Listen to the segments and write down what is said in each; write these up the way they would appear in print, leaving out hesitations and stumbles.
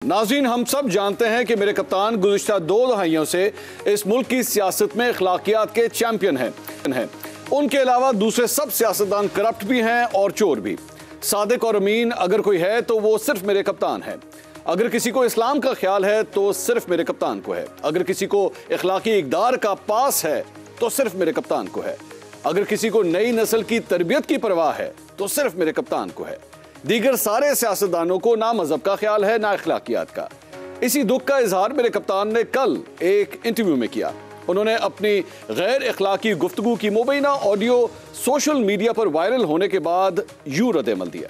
नाज़रीन, हम सब जानते हैं कि मेरे कप्तान गुज़िश्ता 2 दहाइयों से इस मुल्क की सियासत में अखलाकियात के चैंपियन हैं। उनके अलावा दूसरे सब सियासतदान करप्ट भी हैं और चोर भी। सादिक और अमीन अगर कोई है तो वो सिर्फ मेरे कप्तान है। अगर किसी को इस्लाम का ख्याल है तो सिर्फ मेरे कप्तान को है। अगर किसी को अखलाकी इक़दार का पास है तो सिर्फ मेरे कप्तान को है। अगर किसी को नई नस्ल की तरबियत की परवाह है तो सिर्फ मेरे कप्तान को है। दीगर सारे सियासतदानों को ना मजहब का ख्याल है ना अखलाकियात का। इसी दुख का इजहार मेरे कप्तान ने कल एक इंटरव्यू में किया। उन्होंने अपनी गैर अखलाकी गुफ्तगू की मुबैना ऑडियो सोशल मीडिया पर वायरल होने के बाद यूं रद्द-ए-अमल दिया।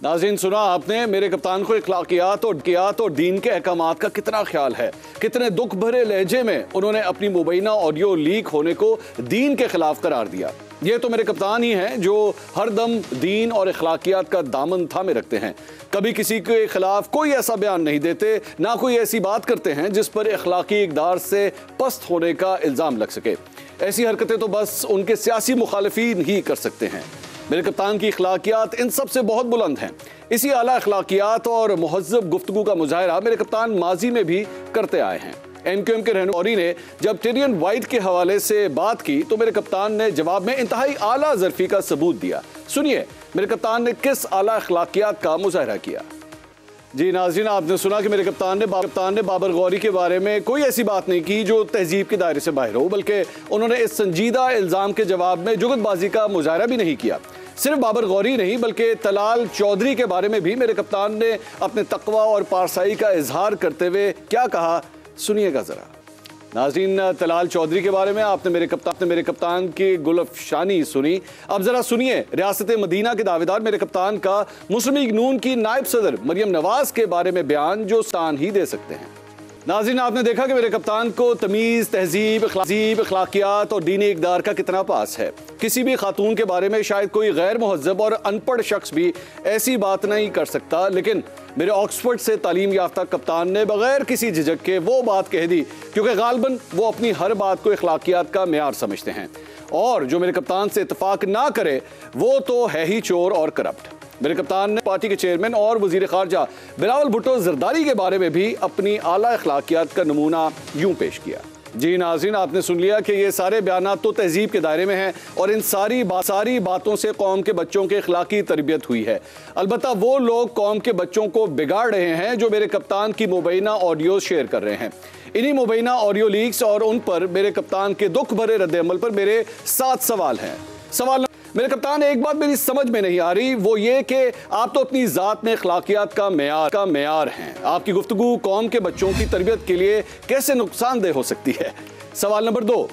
नाज़रीन, सुना आपने मेरे कप्तान को अखलाकियात और दीन के अहकामात का कितना ख्याल है। कितने दुख भरे लहजे में उन्होंने अपनी मुबैना ऑडियो लीक होने को दीन के खिलाफ करार दिया। ये तो मेरे कप्तान ही हैं जो हर दम दीन और अखलाकियात का दामन थामे रखते हैं। कभी किसी के खिलाफ कोई ऐसा बयान नहीं देते, ना कोई ऐसी बात करते हैं जिस पर अखलाकी इक़दार से पस्त होने का इल्ज़ाम लग सके। ऐसी हरकतें तो बस उनके सियासी मुखालिफिन ही कर सकते हैं। मेरे कप्तान की अखलाकियात इन सब से बहुत बुलंद हैं। इसी आला अखलाकियात और मुहज़्ज़ब गुफ्तगू का मुजाहरा मेरे कप्तान माजी में भी करते आए हैं। एमक्यूएम के रहनुमाई ने जब टेरियन वाइट के हवाले से बात की तो मेरे कप्तान ने जवाब में इंतहाई आला ज़र्फ़ी का सबूत दिया। सुनिए मेरे कप्तान ने किस आला अखलाकियात का मुजाहरा किया। जी नाज़रीन, आपने सुना कि मेरे कप्तान ने बाबर गौरी के बारे में कोई ऐसी बात नहीं की जो तहजीब के दायरे से बाहर हो, बल्कि उन्होंने इस संजीदा इल्ज़ाम के जवाब में जुगतबाजी का मुजाहरा भी नहीं किया। सिर्फ बाबर गौरी नहीं बल्कि तलाल चौधरी के बारे में भी मेरे कप्तान ने अपने तकवा और पारसाई का इजहार करते हुए क्या कहा, सुनिएगा जरा। नाज़रीन, तलाल चौधरी के बारे में आपने मेरे कप्तान की गुलफशानी सुनी। अब जरा सुनिए रियासत मदीना के दावेदार मेरे कप्तान का मुस्लिम लीग नून की नायब सदर मरियम नवाज के बारे में बयान जो स्थान ही दे सकते हैं। नाज़रीन, आपने देखा कि मेरे कप्तान को तमीज़, तहजीब, अखलाकियात और दीनी इक़दार का कितना पास है। किसी भी खातून के बारे में शायद कोई गैर मुहज़्ज़ब और अनपढ़ शख्स भी ऐसी बात नहीं कर सकता, लेकिन मेरे ऑक्सफोर्ड से तालीम याफ्ता कप्तान ने बगैर किसी झिझक के वो बात कह दी, क्योंकि गालबन वो अपनी हर बात को अखलाकियात का मेयार समझते हैं। और जो मेरे कप्तान से इत्तफाक ना करे वो तो है ही चोर और करप्ट। मेरे कप्तान ने पार्टी के चेयरमैन और वजीर खारजा बिलावल भुट्टो जरदारी के बारे में भी अपनी आला अखलाकियात का नमूना यूं पेश किया। जी नाज़रीन, आपने सुन लिया कि ये सारे बयानात तो तहजीब के दायरे में हैं और इन सारी बातों से कौम के बच्चों के अखलाकी तरबियत हुई है। अलबत्ता वो लोग कौम के बच्चों को बिगाड़ रहे हैं जो मेरे कप्तान की मुबैना ऑडियो शेयर कर रहे हैं। इन्हीं मुबैना ऑडियो लीक्स और उन पर मेरे कप्तान के दुख भरे रद्द-ए-अमल पर मेरे 7 सवाल हैं। मेरे कप्तान, एक बात मेरी समझ में नहीं आ रही, वो ये कि आप तो अपनी ज़ात में अखलाकियात का मेयार हैं। आपकी गुफ्तगू कौम के बच्चों की तरबियत के लिए कैसे नुकसानदेह हो सकती है। सवाल नंबर 2,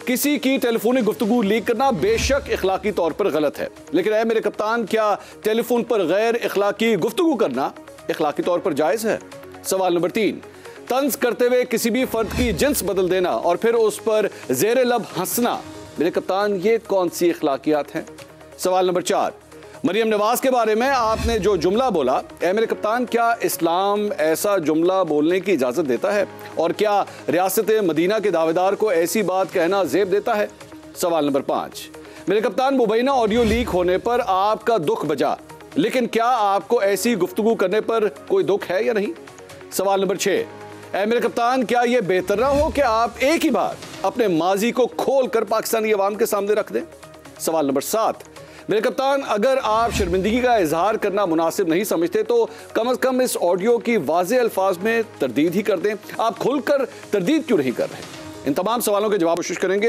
किसी की टेलीफोनिक गुफ्तगू लीक करना बेशक अखलाकी तौर पर गलत है, लेकिन ऐ मेरे कप्तान, क्या टेलीफोन पर गैर अखलाकी गुफ्तगू करना अखलाकी तौर पर जायज़ है। सवाल नंबर 3, तंज करते हुए किसी भी फर्द की जिन्स बदल देना और फिर उस पर ज़ेरे लब हंसना, मेरे कप्तान ये कौन सी अखलाकियात हैं। सवाल नंबर 4, मरियम नवाज के बारे में आपने जो जुमला बोला, ऐ मेरे कप्तान, क्या इस्लाम ऐसा जुमला बोलने की इजाज़त देता है और क्या रियासत मदीना के दावेदार को ऐसी बात कहना ज़ेब देता है। सवाल नंबर 5, मेरे कप्तान, मुबैना ऑडियो लीक होने पर आपका दुख बजा, लेकिन क्या आपको ऐसी गुफ्तगू करने पर कोई दुख है या नहीं। सवाल नंबर 6, ऐ मेरे कप्तान, क्या यह बेहतर ना हो कि आप एक ही बार अपने माजी को खोल कर पाकिस्तानी अवाम के सामने रख दें। सवाल नंबर 7, मेरे कप्तान, अगर आप शर्मिंदगी का इजहार करना मुनासिब नहीं समझते तो कम अज कम इस ऑडियो की वाज़े अल्फाज में तरदीद ही कर दें। आप खुलकर तरदीद क्यों नहीं कर रहे। इन तमाम सवालों के जवाब कोशिश करेंगे।